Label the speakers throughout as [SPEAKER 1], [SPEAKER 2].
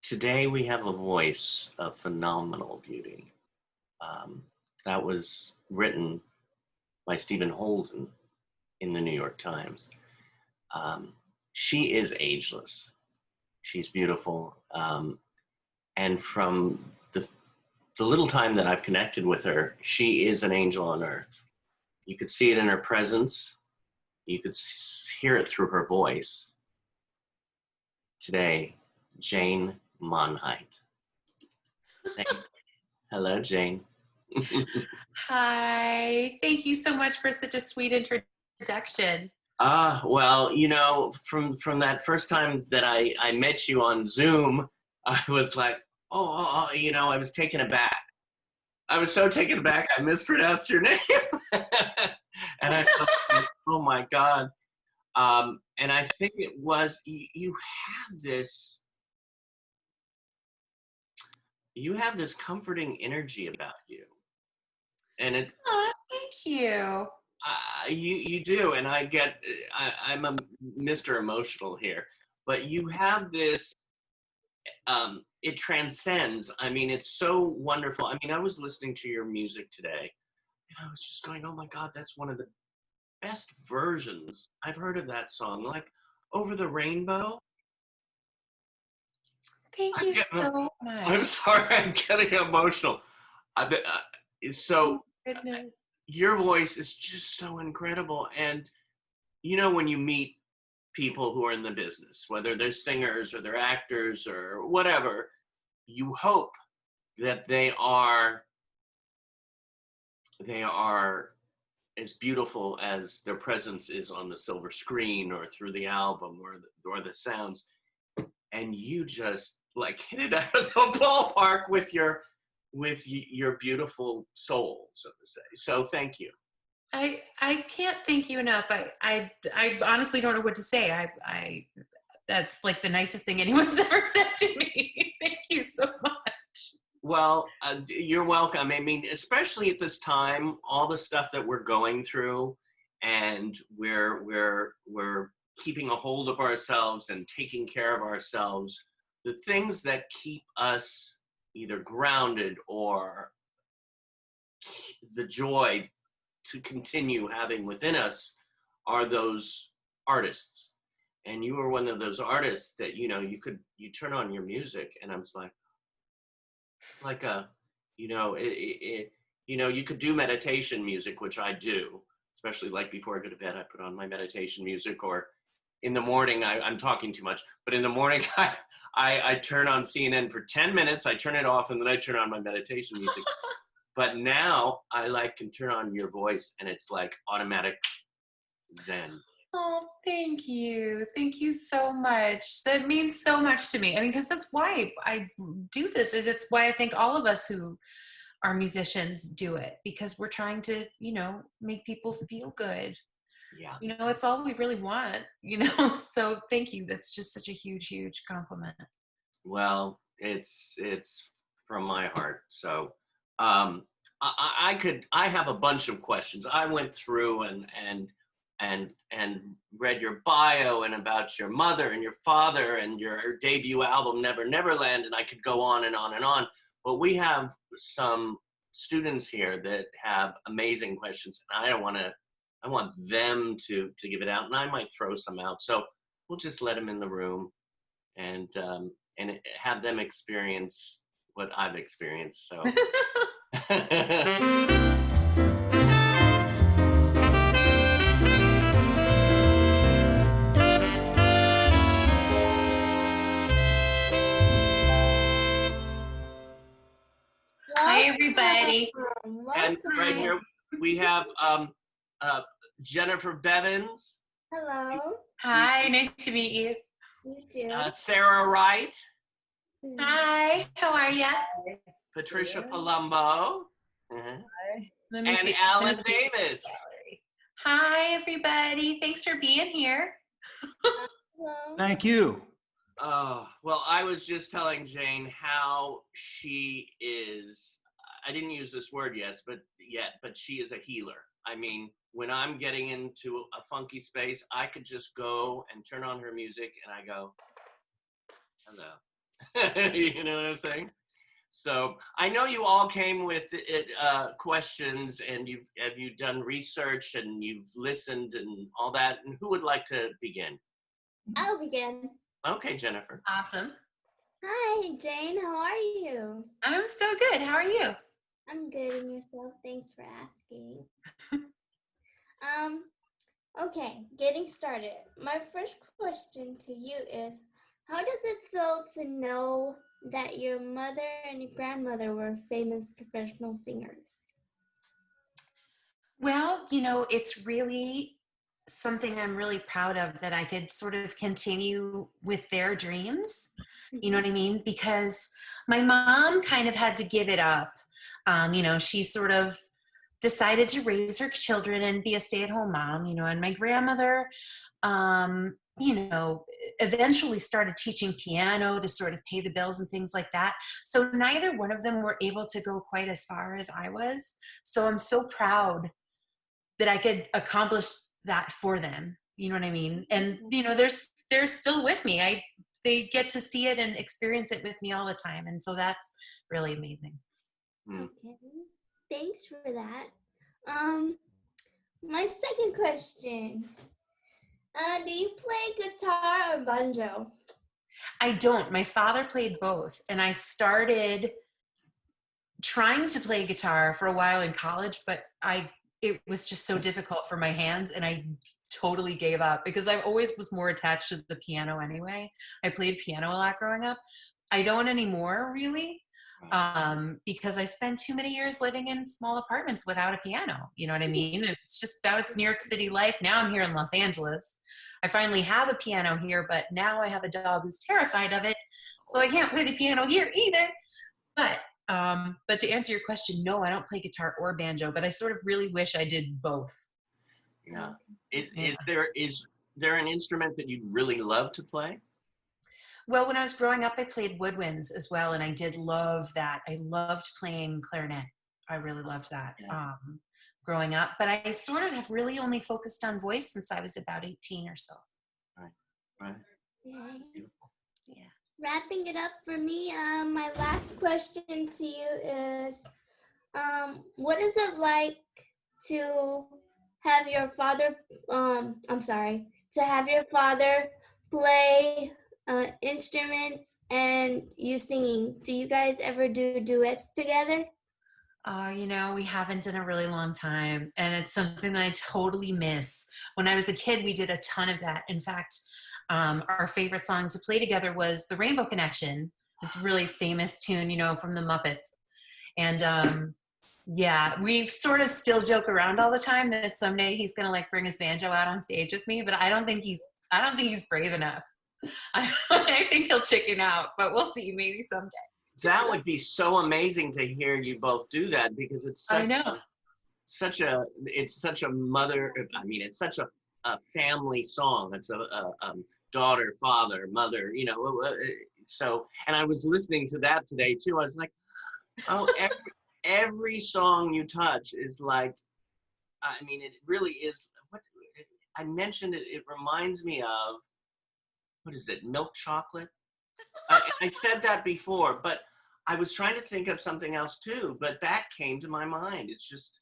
[SPEAKER 1] Today we have a voice of phenomenal beauty. Um, that was written by Stephen Holden in the New York Times. Um, she is ageless. She's beautiful. And from the little time that I've connected with her, she is an angel on earth. You could see it in her presence. You could hear it through her voice. Today, Jane Monheit. Hello, Jane.
[SPEAKER 2] Hi, thank you so much for such a sweet introduction.
[SPEAKER 1] Well, from that first time that I met you on Zoom, I was like, I was taken aback. I was so taken aback, I mispronounced your name. And I thought, oh my God. And I think it was, you have this comforting energy about you. And
[SPEAKER 2] Oh, thank you.
[SPEAKER 1] you do, and I'm a Mr. Emotional here, but you have this. It transcends. I mean, it's so wonderful. I mean, I was listening to your music today, and I was just going, "Oh my God, that's one of the best versions I've heard of that song." Like "Over the Rainbow."
[SPEAKER 2] Thank
[SPEAKER 1] I'm
[SPEAKER 2] you
[SPEAKER 1] getting.
[SPEAKER 2] so
[SPEAKER 1] I'm
[SPEAKER 2] much.
[SPEAKER 1] sorry, I'm getting emotional. So
[SPEAKER 2] Goodness.
[SPEAKER 1] your voice is just so incredible, and when you meet people who are in the business, whether they're singers or they're actors or whatever, you hope that they are as beautiful as their presence is on the silver screen or through the album or the sounds. And you just like hit it out of the ballpark with your beautiful soul, so to say. So thank you.
[SPEAKER 2] I can't thank you enough. I honestly don't know what to say. I that's like the nicest thing anyone's ever said to me. Thank you so much.
[SPEAKER 1] Well, you're welcome. I mean, especially at this time, all the stuff that we're going through, and we're keeping a hold of ourselves and taking care of ourselves. The things that keep us either grounded or the joy to continue having within us are those artists. And you are one of those artists that you turn on your music, and I'm just like. It's like you could do meditation music, which I do, especially like before I go to bed, I put on my meditation music, or in the morning, I'm talking too much, but in the morning, I turn on CNN for 10 minutes, I turn it off, and then I turn on my meditation music. But now I can turn on your voice, and it's like automatic zen.
[SPEAKER 2] Oh, thank you. Thank you so much. That means so much to me. I mean, because that's why I do this. It's why I think all of us who are musicians do it, because we're trying to, make people feel good.
[SPEAKER 1] Yeah.
[SPEAKER 2] It's all we really want, So thank you. That's just such a huge, huge compliment.
[SPEAKER 1] Well, it's from my heart. So I have a bunch of questions. I went through and read your bio and about your mother and your father and your debut album Never Neverland, and I could go on and on and on. But we have some students here that have amazing questions, and I want them to give it out, and I might throw some out. So we'll just let them in the room and have them experience what I've experienced. So.
[SPEAKER 2] Hi, everybody.
[SPEAKER 1] And right here we have uh, Jennifer Bevins.
[SPEAKER 3] Hello.
[SPEAKER 2] Hi, nice to meet you.
[SPEAKER 3] You too.
[SPEAKER 1] Sarah Wright.
[SPEAKER 2] Hi, how are you?
[SPEAKER 1] Patricia Palumbo.
[SPEAKER 2] Let me
[SPEAKER 1] And
[SPEAKER 2] see.
[SPEAKER 1] Alan Davis.
[SPEAKER 2] Hi, everybody. Thanks for being here.
[SPEAKER 3] Hello.
[SPEAKER 4] Thank you.
[SPEAKER 1] Oh, well, I was just telling Jane how she is. I didn't use this word but she is a healer. I mean, when I'm getting into a funky space, I could just go and turn on her music and I go, hello. You know what I'm saying? So I know you all came with questions, and have you done research and you've listened and all that. And who would like to begin?
[SPEAKER 3] I'll begin.
[SPEAKER 1] Okay, Jennifer.
[SPEAKER 2] Awesome.
[SPEAKER 3] Hi, Jane. How are you?
[SPEAKER 2] I'm so good. How are you?
[SPEAKER 3] I'm good, and yourself? Thanks for asking. Okay, getting started. My first question to you is, how does it feel to know that your mother and your grandmother were famous professional singers?
[SPEAKER 2] Well, it's really something I'm really proud of that I could sort of continue with their dreams. You know what I mean? Because my mom kind of had to give it up. She sort of decided to raise her children and be a stay-at-home mom, and my grandmother, eventually started teaching piano to sort of pay the bills and things like that. So neither one of them were able to go quite as far as I was. So I'm so proud that I could accomplish that for them. You know what I mean? And they're still with me. They get to see it and experience it with me all the time, and so that's really amazing.
[SPEAKER 3] Okay, thanks for that. My second question. Do you play guitar or banjo?
[SPEAKER 2] I don't. My father played both, and I started trying to play guitar for a while in college, but it was just so difficult for my hands, and I totally gave up because I always was more attached to the piano anyway. I played piano a lot growing up. I don't anymore, really, because I spent too many years living in small apartments without a piano. You know what I mean? It's just now it's New York City life. Now I'm here in Los Angeles. I finally have a piano here, but now I have a dog who's terrified of it, so I can't play the piano here either. But to answer your question, no, I don't play guitar or banjo, but I sort of really wish I did both.
[SPEAKER 1] Yeah. Is there an instrument that you'd really love to play?
[SPEAKER 2] Well, when I was growing up, I played woodwinds as well, and I did love that. I loved playing clarinet. I really loved that growing up. But I sort of have really only focused on voice since I was about 18 or so.
[SPEAKER 1] Right.
[SPEAKER 3] Okay.
[SPEAKER 2] Yeah.
[SPEAKER 3] Wrapping it up for me, my last question to you is, what is it like to have your father, to have your father play instruments and you singing? Do you guys ever do duets together?
[SPEAKER 2] We haven't in a really long time, and it's something that I totally miss. When I was a kid, we did a ton of that. In fact, our favorite song to play together was The Rainbow Connection. It's a really famous tune, from the Muppets. And we sort of still joke around all the time that someday he's gonna bring his banjo out on stage with me, but I don't think he's brave enough. I think he'll chicken out, but we'll see, maybe someday.
[SPEAKER 1] That would be so amazing to hear you both do that, because it's such,
[SPEAKER 2] I know.
[SPEAKER 1] It's such a mother. I mean, it's such a family song. It's a daughter, father, mother. So, and I was listening to that today too. I was like, oh, every song you touch is like, I mean, it really is. I mentioned it. It reminds me of, what is it? Milk chocolate. I said that before, but I was trying to think of something else too, but that came to my mind. It's just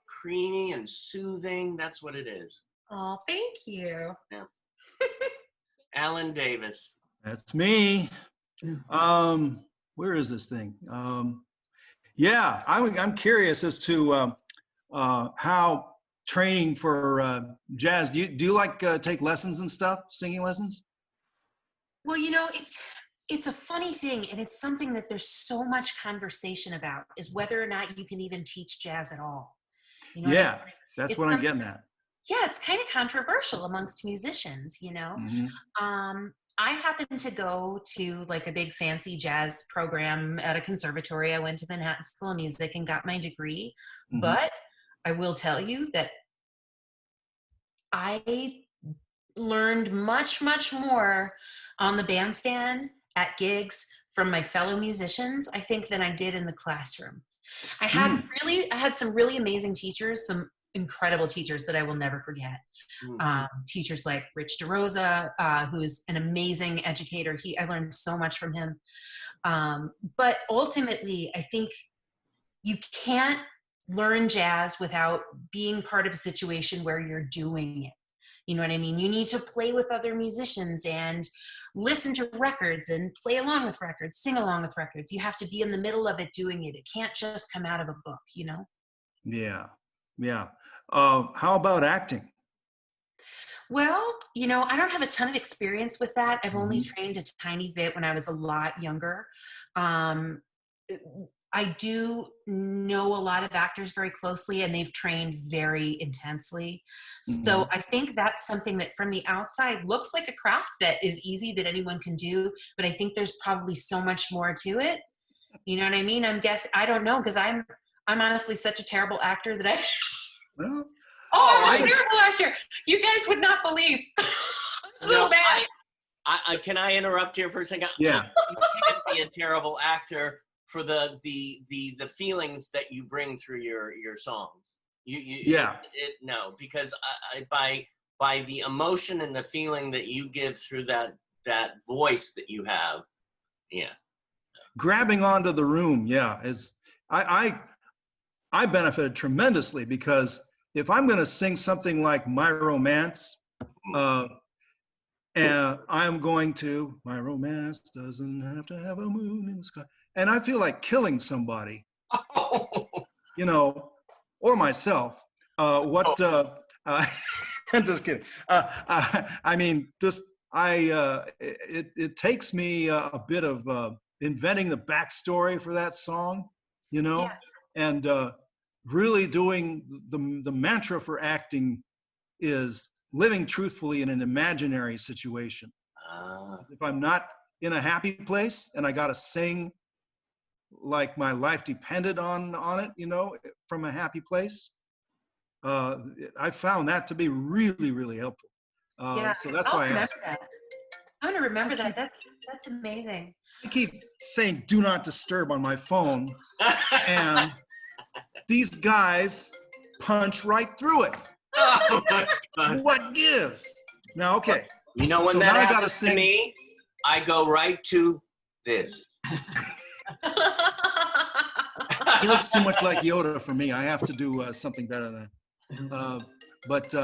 [SPEAKER 1] creamy and soothing. That's what it is.
[SPEAKER 2] Oh, thank you.
[SPEAKER 1] Yeah. Alan Davis.
[SPEAKER 4] That's me. Where is this thing? I'm curious as to how training for jazz. Do you like take lessons and stuff, singing lessons?
[SPEAKER 2] Well, it's a funny thing, and it's something that there's so much conversation about, is whether or not you can even teach jazz at all.
[SPEAKER 4] Yeah, that's what I'm getting at.
[SPEAKER 2] Yeah, it's kind of controversial amongst musicians,
[SPEAKER 4] Mm-hmm.
[SPEAKER 2] I happened to go to a big fancy jazz program at a conservatory. I went to Manhattan School of Music and got my degree.
[SPEAKER 4] Mm-hmm.
[SPEAKER 2] But I will tell you that I learned much, much more on the bandstand at gigs from my fellow musicians, I think, than I did in the classroom. I had some really amazing teachers, some incredible teachers that I will never forget.
[SPEAKER 1] Mhm.
[SPEAKER 2] Teachers like Rich DeRosa, who is an amazing educator. I learned so much from him. But ultimately, I think you can't learn jazz without being part of a situation where you're doing it. You know what I mean? You need to play with other musicians and listen to records and play along with records, sing along with records. You have to be in the middle of it doing it. It can't just come out of a book, you know?
[SPEAKER 4] Yeah. Yeah. How about acting?
[SPEAKER 2] Well, you know, I don't have a ton of experience with that. I've only
[SPEAKER 4] Mhm.
[SPEAKER 2] trained a tiny bit when I was a lot younger. Um, I do know a lot of actors very closely, and they've trained very intensely. So
[SPEAKER 4] Mhm.
[SPEAKER 2] I think that's something that from the outside looks like a craft that is easy that anyone can do, but I think there's probably so much more to it. You know what I mean? I don't know, because I'm honestly such a terrible actor that I
[SPEAKER 4] Well,
[SPEAKER 2] oh,
[SPEAKER 1] Oh,
[SPEAKER 2] I'm
[SPEAKER 4] I
[SPEAKER 2] a
[SPEAKER 1] I
[SPEAKER 4] just,
[SPEAKER 2] terrible actor. You guys would not believe. I'm so
[SPEAKER 1] no,
[SPEAKER 2] bad.
[SPEAKER 1] I can I interrupt here for a second?
[SPEAKER 4] yeah.
[SPEAKER 1] You can't be a terrible actor for the feelings that you bring through your songs.
[SPEAKER 4] Yeah.
[SPEAKER 1] No, because by the emotion and the feeling that you give through that voice that you have, yeah.
[SPEAKER 4] Grabbing onto the room. Yeah. I, I benefited tremendously because if I'm going to sing something like My Romance, uh, and I'm going to, my romance doesn't have to have a moon in the sky. And I feel like killing somebody, you know, or myself. Uh, I'm just kidding. I mean, it takes me a bit of inventing the backstory for that song, you
[SPEAKER 2] Yeah.
[SPEAKER 4] know, and really doing the mantra for acting is living truthfully in an imaginary situation.
[SPEAKER 1] Ah,
[SPEAKER 4] If I'm not in a happy place and I got to sing like my life depended on it, you know, from a happy place, uh, I found that to be really, really helpful.
[SPEAKER 2] Yeah.
[SPEAKER 4] So that's
[SPEAKER 2] I'll
[SPEAKER 4] why I
[SPEAKER 2] remember
[SPEAKER 4] asked.
[SPEAKER 2] that. I'm gonna
[SPEAKER 4] I
[SPEAKER 2] remember that.
[SPEAKER 4] keep
[SPEAKER 2] That's amazing.
[SPEAKER 4] I keep saying "do not disturb" on my phone, and these guys punch right through it.
[SPEAKER 1] oh my God.
[SPEAKER 4] What gives? Now, okay.
[SPEAKER 1] You know when
[SPEAKER 4] So
[SPEAKER 1] that
[SPEAKER 4] now I got to
[SPEAKER 1] happens to
[SPEAKER 4] sing.
[SPEAKER 1] me, I go right to this.
[SPEAKER 4] He looks too much like Yoda for me. I have to do something better than that. But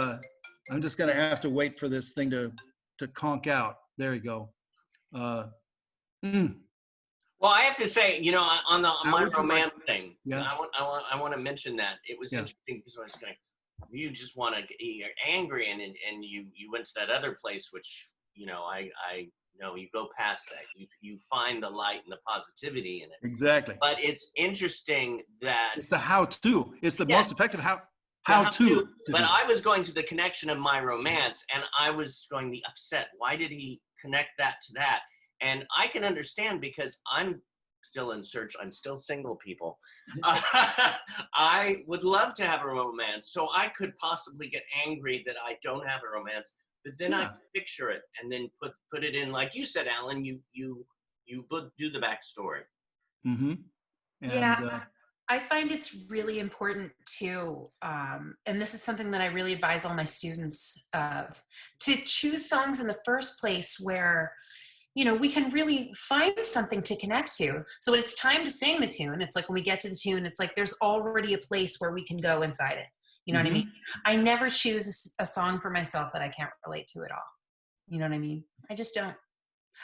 [SPEAKER 4] I'm just gonna have to wait for this thing to conk out. There you go. Uh, mm,
[SPEAKER 1] Well, I have to say, you know, on the
[SPEAKER 4] how
[SPEAKER 1] My
[SPEAKER 4] would you like?
[SPEAKER 1] Romance thing,
[SPEAKER 4] Yeah,
[SPEAKER 1] I want to mention that it was
[SPEAKER 4] yeah,
[SPEAKER 1] interesting because I was going, you just want to, you're angry, and you went to that other place, which you know, I know you go past that, you find the light and the positivity in it.
[SPEAKER 4] exactly.
[SPEAKER 1] But it's interesting that
[SPEAKER 4] It's the how-to. It's the
[SPEAKER 1] yeah,
[SPEAKER 4] most effective
[SPEAKER 1] the
[SPEAKER 4] how
[SPEAKER 1] how to.
[SPEAKER 4] to
[SPEAKER 1] But
[SPEAKER 4] do that.
[SPEAKER 1] I was going to the connection of My Romance, and I was going the upset. Why did he connect that to that? And I can understand because I'm still in search. I'm still single, people. I would love to have a romance, so I could possibly get angry that I don't have a romance. But then I
[SPEAKER 4] Yeah.
[SPEAKER 1] picture it and then put it in, like you said, Alan. Do the backstory.
[SPEAKER 4] Mm-hmm.
[SPEAKER 2] Yeah,
[SPEAKER 4] And
[SPEAKER 2] I find it's really important to, and this is something that I really advise all my students of, to choose songs in the first place where, you know, we can really find something to connect to. So when it's time to sing the tune, it's like when we get to the tune, it's like there's already a place where we can go inside it. You know what I
[SPEAKER 4] mm-hmm.
[SPEAKER 2] mean? I never choose a song for myself that I can't relate to at all. You know what I mean? I just don't.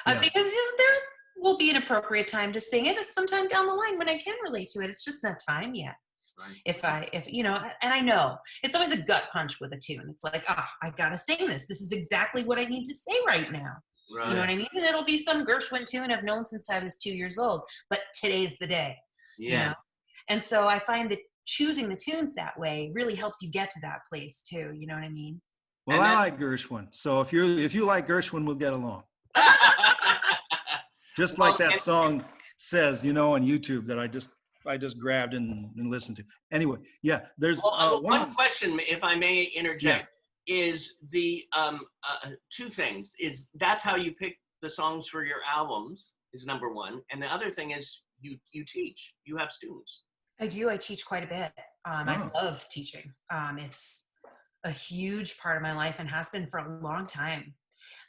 [SPEAKER 4] Yeah.
[SPEAKER 2] Because you know, there will be an appropriate time to sing it. It's sometime down the line when I can relate to it. It's just not time yet.
[SPEAKER 1] Right.
[SPEAKER 2] If you know, and I know it's always a gut punch with a tune. It's like, I gotta sing this. This is exactly what I need to say right now. You know
[SPEAKER 1] Right.
[SPEAKER 2] what I mean? And it'll be some Gershwin tune I've known since I was 2 years old, but today's the day, you
[SPEAKER 1] Yeah.
[SPEAKER 2] know? And so I find that choosing the tunes that way really helps you get to that place too. You know what I mean?
[SPEAKER 4] Well,
[SPEAKER 1] And
[SPEAKER 4] I
[SPEAKER 1] then
[SPEAKER 4] like Gershwin. So if you like Gershwin, we'll get along. Just like
[SPEAKER 1] well,
[SPEAKER 4] that
[SPEAKER 1] and,
[SPEAKER 4] song says, you know, on YouTube that I just grabbed and listened to. Anyway, yeah, there's
[SPEAKER 1] well, one
[SPEAKER 4] one.
[SPEAKER 1] question, if I may
[SPEAKER 4] Yeah.
[SPEAKER 1] interject, is the two things. Is that's how you pick the songs for your albums is number one, and the other thing is you teach. You have students.
[SPEAKER 2] I do. I teach quite a bit. I love teaching. It's a huge part of my life and has been for a long time.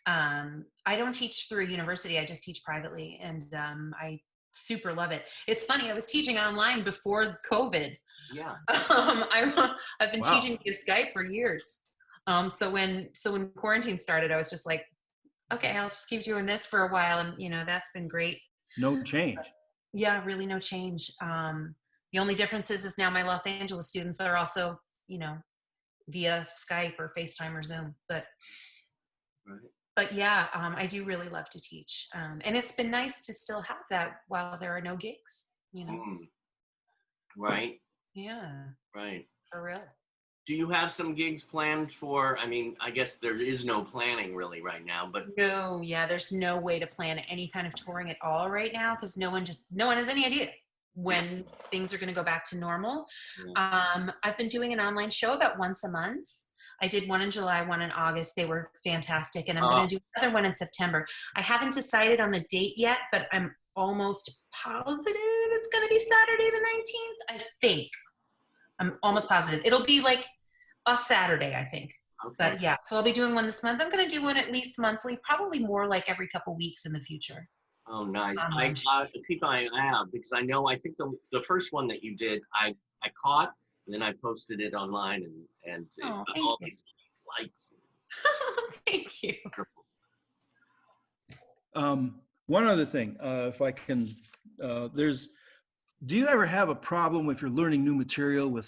[SPEAKER 2] I don't teach through a university. I just teach privately, and I super love it. It's funny. I was teaching online before COVID.
[SPEAKER 1] Yeah.
[SPEAKER 2] I've been
[SPEAKER 4] Wow.
[SPEAKER 2] teaching via Skype for years. So when quarantine started, I was just like, okay, I'll just keep doing this for a while, and that's been great.
[SPEAKER 4] No change.
[SPEAKER 2] Yeah, really no change. The only difference is now my Los Angeles students are also, via Skype or FaceTime or Zoom.
[SPEAKER 1] Right.
[SPEAKER 2] But yeah, I do really love to teach. And it's been nice to still have that while there are no gigs,
[SPEAKER 1] Right.
[SPEAKER 2] Yeah,
[SPEAKER 1] Right.
[SPEAKER 2] for real.
[SPEAKER 1] Do you have some gigs planned for, I guess there is no planning really right now, but
[SPEAKER 2] No, yeah, there's no way to plan any kind of touring at all right now because no one has any idea when things are going to go back to normal. I've been doing an online show about once a month. I did one in July, one in August. They were fantastic. And I'm going to do another one in September. I haven't decided on the date yet, but I'm almost positive it's going to be Saturday the 19th, I think. I'm almost positive. It'll be like a Saturday, I think.
[SPEAKER 1] okay.
[SPEAKER 2] But yeah, so I'll be doing one this month. I'm going to do one at least monthly, probably more like every couple weeks in the future.
[SPEAKER 1] Oh, nice. I keep an eye out because I think the first one that you did, I caught, and then I posted it online and
[SPEAKER 2] Oh,
[SPEAKER 1] got
[SPEAKER 2] thank
[SPEAKER 1] all
[SPEAKER 2] you.
[SPEAKER 1] these likes.
[SPEAKER 2] Thank you.
[SPEAKER 4] One other thing, if I can, do you ever have a problem if you're learning new material with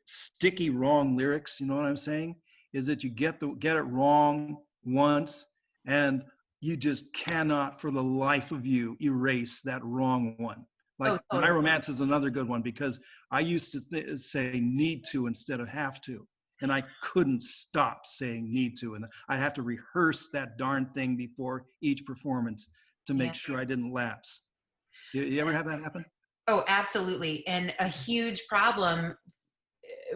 [SPEAKER 4] sticky wrong lyrics? You know what I'm saying? Is that you get it wrong once and you just cannot for the life of you erase that wrong one. Like
[SPEAKER 2] totally.
[SPEAKER 4] My Romance is another good one because I used to say need to instead of have to. And I couldn't stop saying need to. And I'd have to rehearse that darn thing before each performance to make sure I didn't lapse. You ever have that happen?
[SPEAKER 2] Oh, absolutely. And a huge problem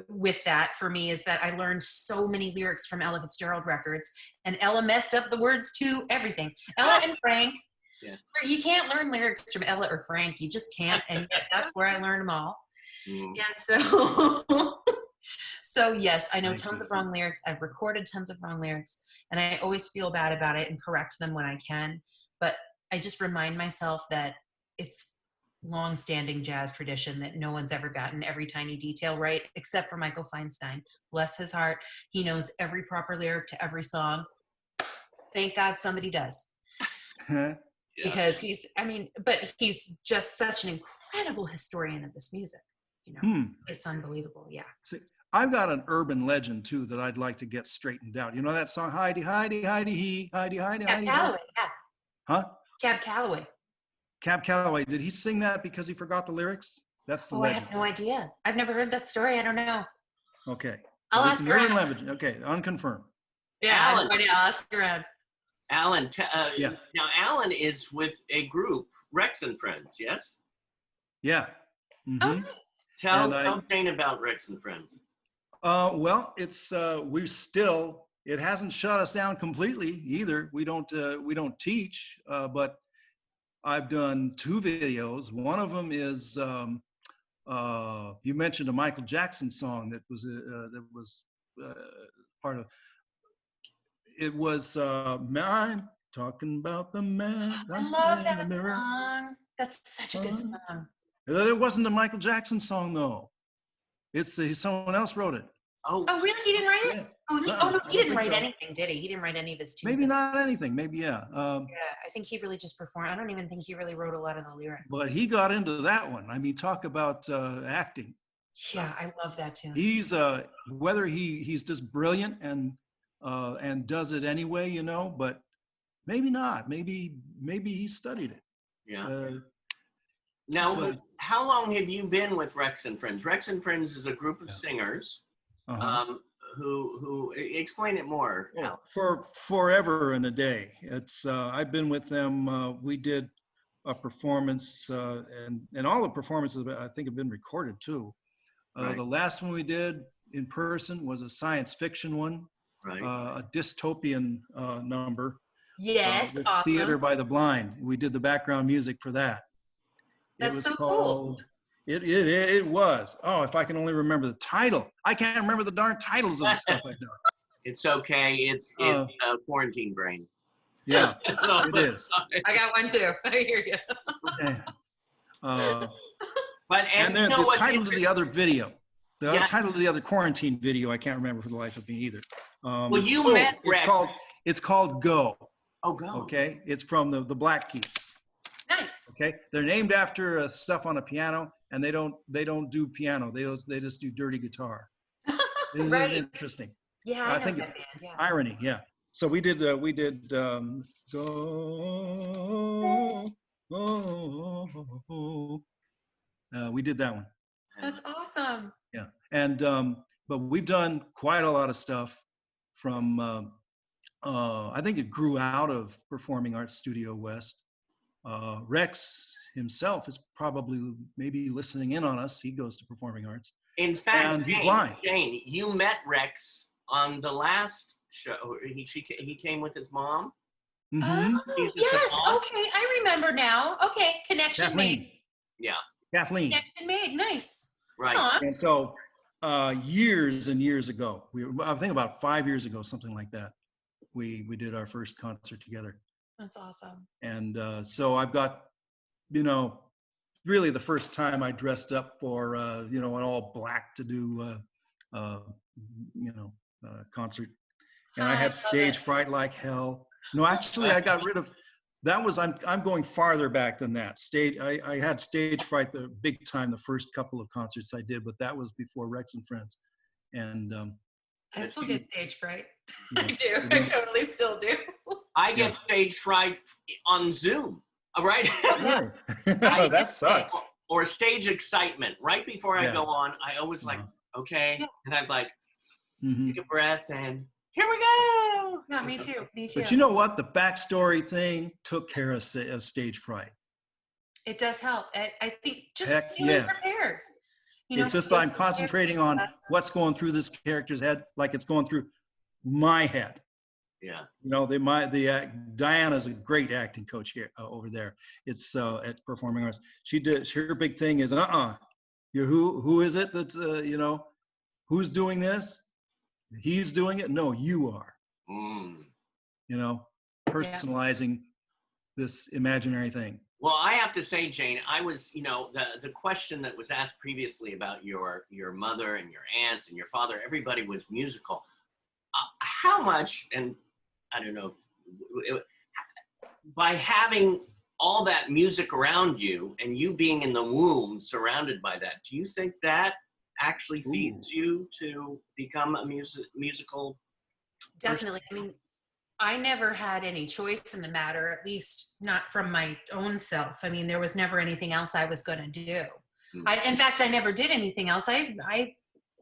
[SPEAKER 2] with that for me is that I learned so many lyrics from Ella Fitzgerald records, and Ella messed up the words to everything. Ella and Frank.
[SPEAKER 1] Yeah.
[SPEAKER 2] You can't learn lyrics from Ella or Frank. You just can't. And yet that's where I learned them all.
[SPEAKER 1] Mm.
[SPEAKER 2] And so yes, I know tons of wrong lyrics. I've recorded tons of wrong lyrics, and I always feel bad about it and correct them when I can. But I just remind myself that it's long-standing jazz tradition that no one's ever gotten every tiny detail right, except for Michael Feinstein. Bless his heart. He knows every proper lyric to every song. Thank God somebody does. Because but he's just such an incredible historian of this music. It's unbelievable. Yeah.
[SPEAKER 4] See, I've got an urban legend too that I'd like to get straightened out. You know that song, Heidi, Heidi, Heidi, he, Heidi, Heidi,
[SPEAKER 2] Cab
[SPEAKER 4] Heidi.
[SPEAKER 2] Calloway, yeah.
[SPEAKER 4] Huh?
[SPEAKER 2] Cab Calloway.
[SPEAKER 4] Cab Calloway. Did he sing that because he forgot the lyrics? That's the
[SPEAKER 2] I
[SPEAKER 4] legend.
[SPEAKER 2] have no idea. I've never heard that story. I don't know.
[SPEAKER 4] Okay.
[SPEAKER 2] I'll
[SPEAKER 4] It's
[SPEAKER 2] ask
[SPEAKER 4] an
[SPEAKER 2] around.
[SPEAKER 4] urban legend. Okay, unconfirmed.
[SPEAKER 2] Yeah, I have
[SPEAKER 1] Alan.
[SPEAKER 2] no idea. I'll ask around.
[SPEAKER 1] Alan,
[SPEAKER 4] Yeah.
[SPEAKER 1] now Alan is with a group, Rex and Friends, yes?
[SPEAKER 4] Yeah.
[SPEAKER 2] Oh,
[SPEAKER 4] Mhm.
[SPEAKER 2] nice.
[SPEAKER 1] Tell Jane about Rex and Friends.
[SPEAKER 4] Well, it's it hasn't shut us down completely either. We don't teach, but I've done 2 videos. One of them is you mentioned a Michael Jackson song that was part of. It was I'm talking about the man
[SPEAKER 2] I love
[SPEAKER 4] in the
[SPEAKER 2] that
[SPEAKER 4] mirror.
[SPEAKER 2] song. That's such a good song.
[SPEAKER 4] It wasn't a Michael Jackson song though. It's someone else wrote it.
[SPEAKER 1] Oh,
[SPEAKER 2] Oh, really? He didn't write it?
[SPEAKER 4] Yeah.
[SPEAKER 2] Oh,
[SPEAKER 4] No,
[SPEAKER 2] no,
[SPEAKER 4] I
[SPEAKER 2] he
[SPEAKER 4] don't
[SPEAKER 2] didn't
[SPEAKER 4] think
[SPEAKER 2] write
[SPEAKER 4] so.
[SPEAKER 2] anything, did he? He didn't write any of his tunes.
[SPEAKER 4] Maybe not anything. Maybe yeah.
[SPEAKER 2] Yeah, I think he really just performed. I don't even think he really wrote a lot of the lyrics.
[SPEAKER 4] But he got into that one. I mean, talk about acting.
[SPEAKER 2] Yeah, I love that tune.
[SPEAKER 4] He's whether he's just brilliant and does it anyway, but maybe not. Maybe he studied it.
[SPEAKER 1] yeah. Now,
[SPEAKER 4] so-
[SPEAKER 1] how long have you been with Rex and Friends? Rex and Friends is a group of singers who explain it more. Al.
[SPEAKER 4] For forever and a day. It's I've been with them. We did a performance, and all the performances I think have been recorded too.
[SPEAKER 1] Right.
[SPEAKER 4] The last one we did in person was a science fiction one,
[SPEAKER 1] Right.
[SPEAKER 4] a dystopian number.
[SPEAKER 2] Yes,
[SPEAKER 4] With
[SPEAKER 2] awesome.
[SPEAKER 4] Theater by the Blind. We did the background music for that.
[SPEAKER 2] That's so cool.
[SPEAKER 4] It was. Oh, if I can only remember the title. I can't remember the darn titles of the stuff I've done.
[SPEAKER 1] It's okay. It's quarantine brain.
[SPEAKER 4] Yeah, it is.
[SPEAKER 2] I got one too. I hear you.
[SPEAKER 4] Yeah.
[SPEAKER 1] But
[SPEAKER 4] And then
[SPEAKER 1] you know
[SPEAKER 4] the
[SPEAKER 1] what's
[SPEAKER 4] title to the other video, the
[SPEAKER 1] Yeah.
[SPEAKER 4] title to the other quarantine video, I can't remember for the life of me either.
[SPEAKER 1] Well, you met Rex.
[SPEAKER 4] It's called Go.
[SPEAKER 1] Oh, go.
[SPEAKER 4] Okay, it's from the Black Keys.
[SPEAKER 2] Nice.
[SPEAKER 4] Okay, they're named after stuff on a piano, and they don't do piano. They just do dirty guitar. It is
[SPEAKER 2] Right.
[SPEAKER 4] interesting.
[SPEAKER 2] Yeah,
[SPEAKER 4] I
[SPEAKER 2] I know
[SPEAKER 4] think
[SPEAKER 2] that band. Yeah.
[SPEAKER 4] Irony, yeah. So we did Go. We did that one.
[SPEAKER 2] That's awesome.
[SPEAKER 4] Yeah, and but we've done quite a lot of stuff from. I think it grew out of Performing Arts Studio West. Rex himself is probably maybe listening in on us. He goes to Performing Arts.
[SPEAKER 1] In fact,
[SPEAKER 4] And he's blind.
[SPEAKER 1] Jane, you met Rex on the last show. He came with his mom.
[SPEAKER 4] Mhm.
[SPEAKER 2] Oh,
[SPEAKER 1] He's the
[SPEAKER 2] yes.
[SPEAKER 1] savant.
[SPEAKER 2] Okay, I remember now. Okay, connection made.
[SPEAKER 4] Kathleen.
[SPEAKER 1] Yeah,
[SPEAKER 4] Kathleen.
[SPEAKER 2] Connection made. Nice.
[SPEAKER 1] right.
[SPEAKER 2] Aw.
[SPEAKER 4] And so years and years ago, I think about 5 years ago, something like that, we did our first concert together.
[SPEAKER 2] That's awesome.
[SPEAKER 4] And so I've got, really the first time I dressed up for, an all black to do, concert. And I
[SPEAKER 2] I
[SPEAKER 4] had
[SPEAKER 2] love
[SPEAKER 4] stage
[SPEAKER 2] it.
[SPEAKER 4] fright like hell. No, actually, I got rid of. That was I'm going farther back than that. I had stage fright the big time the first couple of concerts I did, but that was before Rex and Friends. And
[SPEAKER 2] I still get stage fright.
[SPEAKER 4] Yeah.
[SPEAKER 2] I do. I totally still do.
[SPEAKER 1] I get stage fright on Zoom, right?
[SPEAKER 4] Right.
[SPEAKER 1] I-
[SPEAKER 4] That sucks.
[SPEAKER 1] Or stage excitement. Right before I
[SPEAKER 4] Yeah.
[SPEAKER 1] go on, I always like, okay.
[SPEAKER 2] Yeah.
[SPEAKER 1] And I'm like,
[SPEAKER 4] Mhm.
[SPEAKER 1] take a breath and here we go.
[SPEAKER 2] No, me too. Me too.
[SPEAKER 4] But you know what? The backstory thing took care of stage fright.
[SPEAKER 2] It does help. I think just
[SPEAKER 4] Heck
[SPEAKER 2] feeling
[SPEAKER 4] yeah.
[SPEAKER 2] prepared.
[SPEAKER 4] It's just
[SPEAKER 2] feeling
[SPEAKER 4] I'm concentrating on
[SPEAKER 2] prepared.
[SPEAKER 4] what's going through this character's head, like it's going through my head.
[SPEAKER 1] Yeah.
[SPEAKER 4] Diana's a great acting coach here over there. It's at Performing Arts. Her big thing is who is it that's who's doing this? He's doing it. No, you are.
[SPEAKER 1] Mm.
[SPEAKER 4] Personalizing this imaginary thing.
[SPEAKER 1] Well, I have to say, Jane, I was, the question that was asked previously about your mother and your aunt and your father, everybody was musical. How much, and I don't know, by having all that music around you and you being in the womb surrounded by that, do you think that actually feeds you to become a musical?
[SPEAKER 2] Definitely. I mean, I never had any choice in the matter, at least not from my own self. I mean, there was never anything else I was going to do. In fact, I never did anything else. I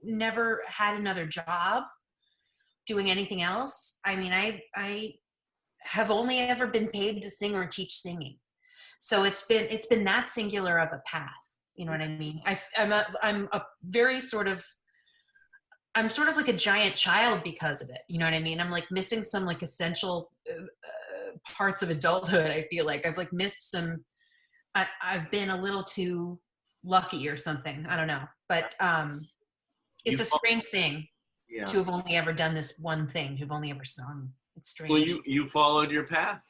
[SPEAKER 2] never had another job doing anything else. I mean, I have only ever been paid to sing or teach singing. So it's been that singular of a path. You know what I mean? I'm sort of like a giant child because of it. You know what I mean? I'm like missing some like essential parts of adulthood. I feel like I've like missed some, I've been a little too lucky or something. I don't know, but it's a strange thing to have only ever done this one thing, who've only ever sung. It's strange.
[SPEAKER 1] Well, you followed your path.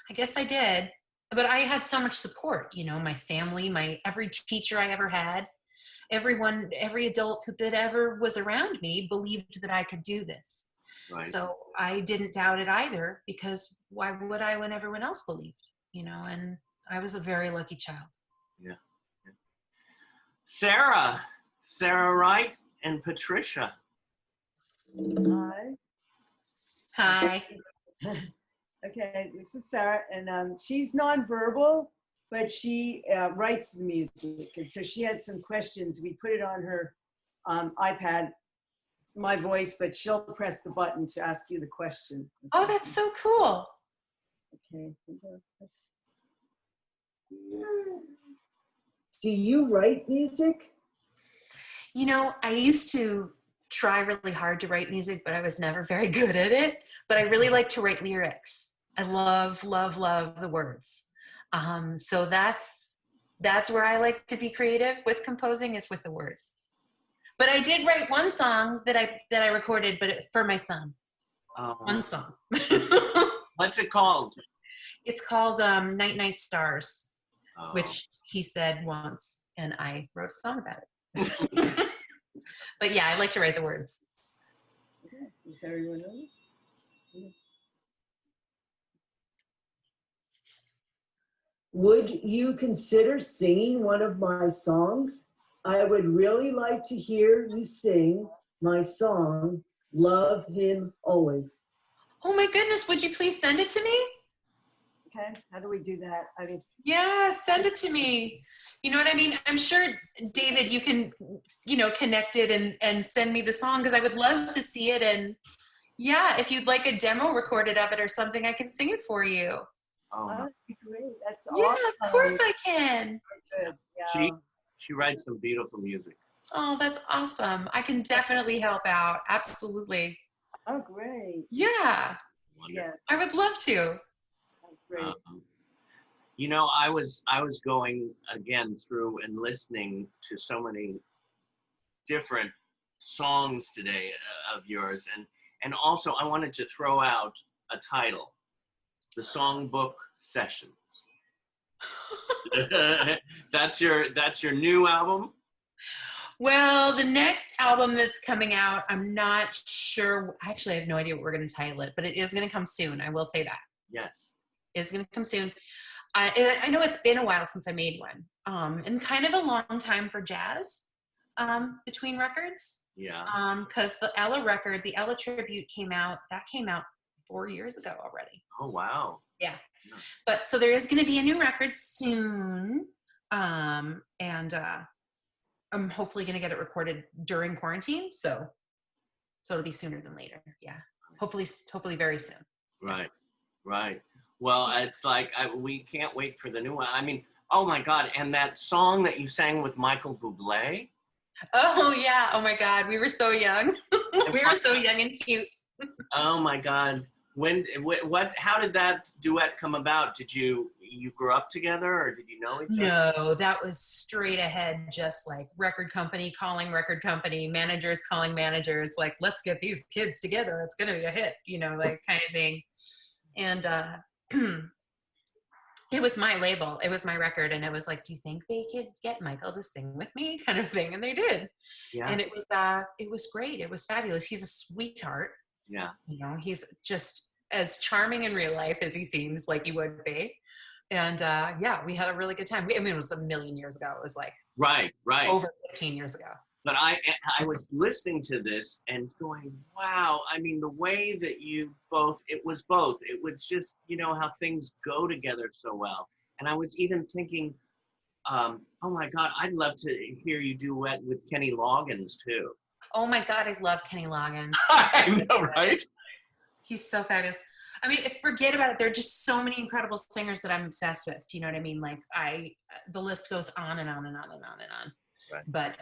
[SPEAKER 2] I guess I did, but I had so much support, my family, every teacher I ever had, everyone, every adult that ever was around me believed that I could do this.
[SPEAKER 1] Right.
[SPEAKER 2] So I didn't doubt it either, because why would I when everyone else believed, and I was a very lucky child.
[SPEAKER 1] Yeah. Sarah Wright and Patricia.
[SPEAKER 5] Hi.
[SPEAKER 2] Hi.
[SPEAKER 5] Okay, this is Sarah, and she's nonverbal, but she writes music, and so she had some questions. We put it on her iPad. It's my voice, but she'll press the button to ask you the question.
[SPEAKER 2] Oh, that's so cool.
[SPEAKER 5] Okay. Do you write music?
[SPEAKER 2] I used to try really hard to write music, but I was never very good at it. But I really like to write lyrics. I love, love, love the words. So that's that's where I like to be creative with composing, is with the words. But I did write one song that I recorded, but for my son. One song.
[SPEAKER 1] What's it called?
[SPEAKER 2] It's called Night Night Stars,
[SPEAKER 1] Oh.
[SPEAKER 2] which he said once, and I wrote a song about it. But yeah, I like to write the words.
[SPEAKER 5] Okay. Is everyone else? Would you consider singing one of my songs? I would really like to hear you sing my song, Love Him Always.
[SPEAKER 2] Oh my goodness, would you please send it to me?
[SPEAKER 5] Okay, how do we do that? I mean,
[SPEAKER 2] Yeah, send it to me. You know what I mean? I'm sure, David, you can, connect it and send me the song, because I would love to see it. And yeah, if you'd like a demo recorded of it or something, I can sing it for you.
[SPEAKER 1] Oh,
[SPEAKER 5] that'd be great. That's
[SPEAKER 2] Yeah,
[SPEAKER 5] awesome.
[SPEAKER 2] of course I can.
[SPEAKER 5] Good. Yeah.
[SPEAKER 1] she writes some beautiful music.
[SPEAKER 2] Oh, that's awesome. I can definitely help out. Absolutely.
[SPEAKER 5] Oh, great.
[SPEAKER 2] Yeah,
[SPEAKER 1] Wonderful.
[SPEAKER 5] Yes,
[SPEAKER 2] I would love to.
[SPEAKER 5] that's great.
[SPEAKER 1] I was going again through and listening to so many different songs today of yours, and also I wanted to throw out a title, the Songbook Sessions. That's your new album?
[SPEAKER 2] Well, the next album that's coming out, I'm not sure. Actually, I have no idea what we're going to title it, but it is going to come soon. I will say that.
[SPEAKER 1] Yes.
[SPEAKER 2] It's going to come soon. I know it's been a while since I made one, and kind of a long time for jazz between records.
[SPEAKER 1] Yeah.
[SPEAKER 2] Because the Ella record, the Ella tribute came out 4 years ago already.
[SPEAKER 1] Oh, wow.
[SPEAKER 2] Yeah. But so there is going to be a new record soon, and I'm hopefully going to get it recorded during quarantine. So it'll be sooner than later. Yeah. Hopefully very soon.
[SPEAKER 1] Right. Well, it's like we can't wait for the new one. I mean, oh my God! And that song that you sang with Michael Bublé.
[SPEAKER 2] Oh yeah! Oh my God! We were so young. We were so young and cute.
[SPEAKER 1] Oh my God! How did that duet come about? Did you grow up together, or did you know each other?
[SPEAKER 2] No, that was straight ahead, just like record company calling record company, managers calling managers, like, let's get these kids together. It's going to be a hit, like kind of thing. And it was my label. It was my record. And it was like, do you think they could get Michael to sing with me, kind of thing? And they did.
[SPEAKER 1] Yeah.
[SPEAKER 2] And it was great. It was fabulous. He's a sweetheart.
[SPEAKER 1] Yeah.
[SPEAKER 2] He's just as charming in real life as he seems like he would be. And yeah, we had a really good time. I mean, it was a million years ago. It was like
[SPEAKER 1] right.
[SPEAKER 2] over 15 years ago.
[SPEAKER 1] But I was listening to this and going, wow. I mean, the way that it was both. It was just, how things go together so well. And I was even thinking, oh my God, I'd love to hear you duet with Kenny Loggins too.
[SPEAKER 2] Oh my God, I love Kenny Loggins.
[SPEAKER 1] I know, right?
[SPEAKER 2] He's so fabulous. I mean, forget about it. There are just so many incredible singers that I'm obsessed with. Do you know what I mean? Like the list goes on and on and on and on and on.
[SPEAKER 1] Right.
[SPEAKER 2] But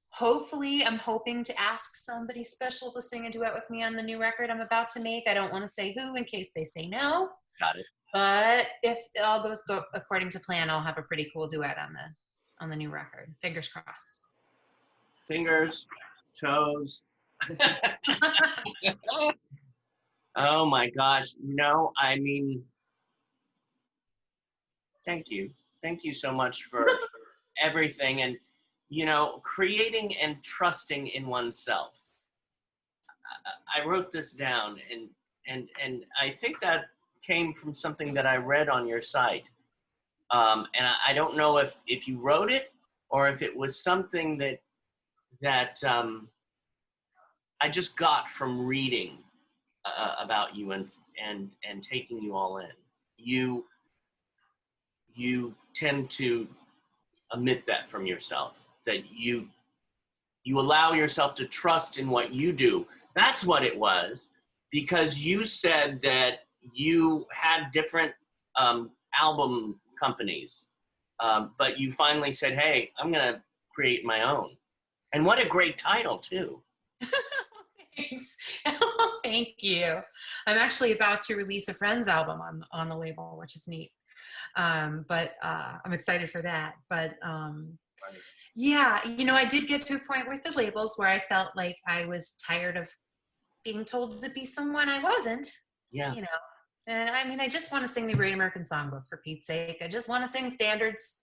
[SPEAKER 2] hopefully, I'm hoping to ask somebody special to sing a duet with me on the new record I'm about to make. I don't want to say who in case they say no.
[SPEAKER 1] Got it.
[SPEAKER 2] But if all goes according to plan, I'll have a pretty cool duet on the new record. Fingers crossed.
[SPEAKER 1] Fingers, toes. Oh my gosh. I mean, thank you. Thank you so much for everything. And, creating and trusting in oneself. I wrote this down and I think that came from something that I read on your site. And I don't know if you wrote it or if it was something that I just got from reading about you and taking you all in. You tend to omit that from yourself, that you allow yourself to trust in what you do. That's what it was, because you said that you had different album companies, but you finally said, hey, I'm going to create my own. And what a great title, too.
[SPEAKER 2] Thanks. Thank you. I'm actually about to release a Friends album on the label, which is neat. But I'm excited for that. But
[SPEAKER 1] Right.
[SPEAKER 2] yeah, I did get to a point with the labels where I felt like I was tired of being told to be someone I wasn't,
[SPEAKER 1] Yeah.
[SPEAKER 2] And I mean, I just want to sing the Great American Songbook, for Pete's sake. I just want to sing standards.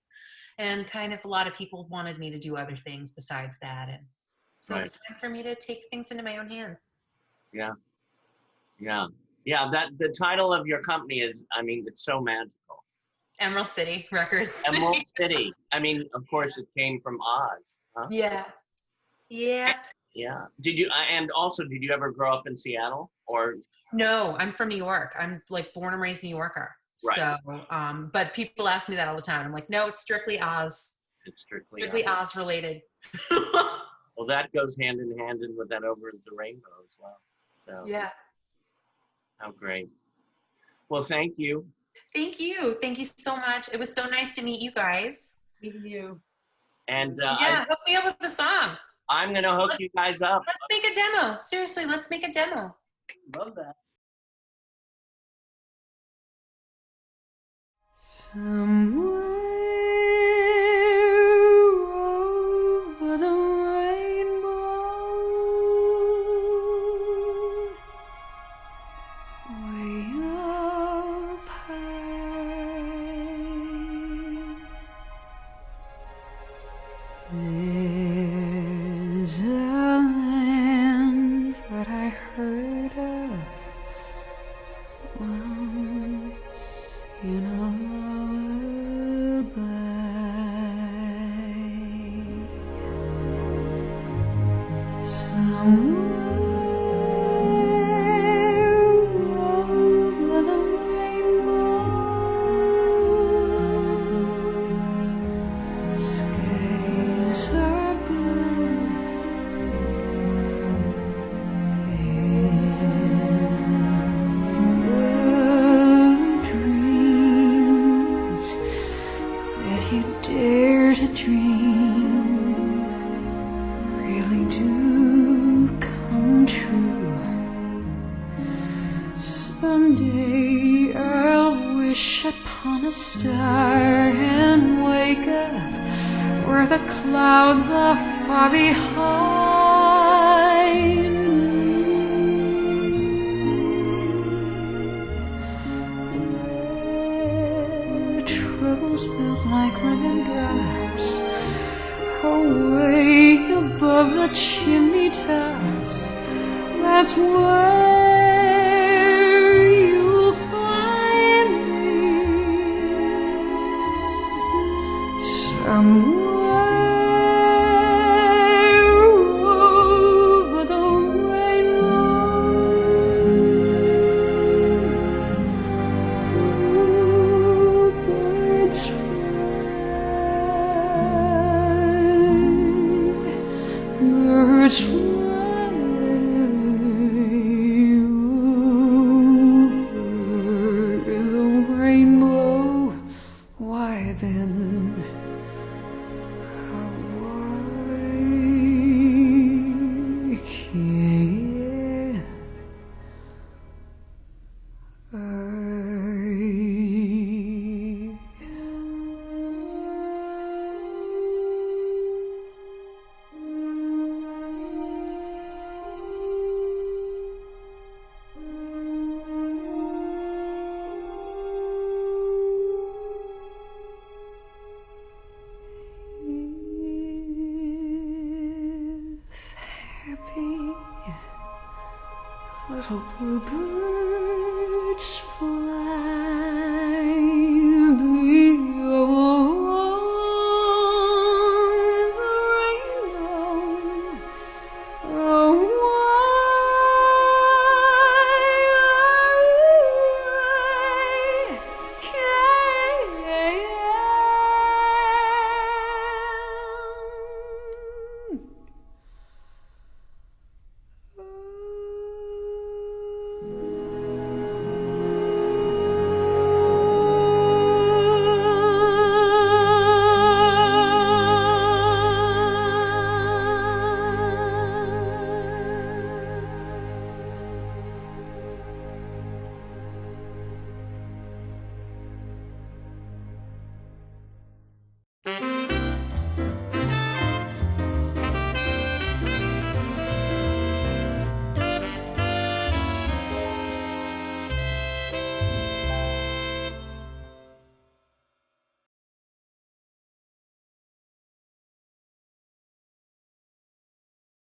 [SPEAKER 2] And kind of a lot of people wanted me to do other things besides that. And so
[SPEAKER 1] Right.
[SPEAKER 2] it's time for me to take things into my own hands.
[SPEAKER 1] Yeah. Yeah. Yeah. That the title of your company is, I mean, it's so magical.
[SPEAKER 2] Emerald City Records.
[SPEAKER 1] Emerald City. I mean, of course, it came from Oz. Huh?
[SPEAKER 2] Yeah. Yeah.
[SPEAKER 1] Yeah. Did you? And also, did you ever grow up in Seattle? Or
[SPEAKER 2] No, I'm from New York. I'm like born and raised New Yorker.
[SPEAKER 1] Right.
[SPEAKER 2] So, but people ask me that all the time. I'm like, no, it's strictly Oz.
[SPEAKER 1] it's strictly
[SPEAKER 2] Oz related.
[SPEAKER 1] Well, that goes hand in hand and with that Over the Rainbow as well. So
[SPEAKER 2] Yeah.
[SPEAKER 1] how great. Well, thank you.
[SPEAKER 2] Thank you. Thank you so much. It was so nice to meet you guys.
[SPEAKER 5] Meeting you.
[SPEAKER 1] And
[SPEAKER 2] Yeah, hook me up with the song.
[SPEAKER 1] I'm going to hook you guys up.
[SPEAKER 2] Let's make a demo. Seriously, let's make a demo.
[SPEAKER 5] Love that.
[SPEAKER 6] Somewhere over the rainbow, way up high, there's a land that I heard of once in a lullaby. Somewhere over the rainbow, skies are blue, and the dreams that you dare to dream really do come true. Someday I'll wish upon a star and wake up where the clouds are far behind me. Where troubles melt like raindrops away above the chimney tops. That's where you'll find me. Somewhere over the rainbow. Bluebirds fly, birds fly over the rainbow. Why then, how I can't happy little bluebirds fly